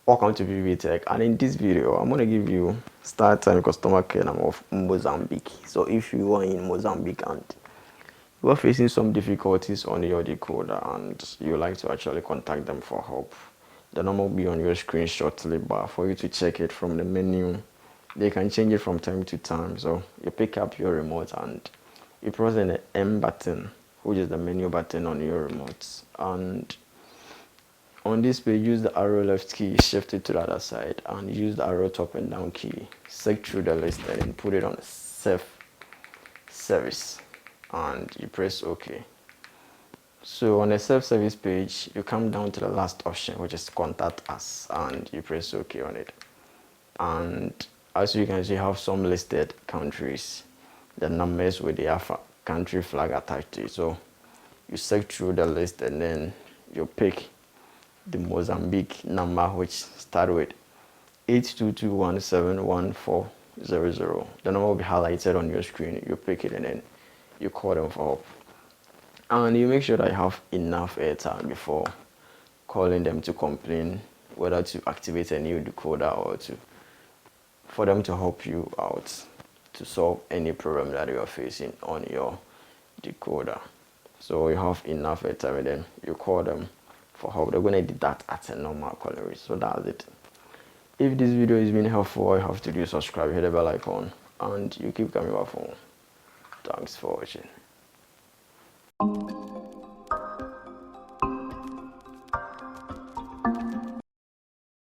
Welcome to Pbteck, and in this video I'm going to give you StarTimes customer care number of Mozambique. So if you are in Mozambique and you are facing some difficulties on your decoder and you like to actually contact them for help, the number will be on your screen shortly, but for you to check it from the menu, they can change it from time to time. So you pick up your remote and you press the M button, which is the menu button on your remote, and on this page, use the arrow left key, shift it to the other side, and use the arrow top and down key. Select through the list and then put it on Save Service, and you press OK. So on the self-service page, you come down to the last option, which is Contact Us, and you press OK on it. And as you can see, you have some listed countries, the numbers with the country flag attached to it. So you select through the list and then you pick the Mozambique number, which start with 822171400. The number will be highlighted on your screen. You pick it and then you call them for help. And you make sure that you have enough airtime before calling them to complain whether to activate a new decoder or for them to help you out to solve any problem that you are facing on your decoder. So you have enough airtime and then you call them for help. They're going to do that at a normal call rate. So that's it. If this video is being helpful, all you have to do is subscribe, hit the bell icon, and you keep coming back for more. Thanks for watching.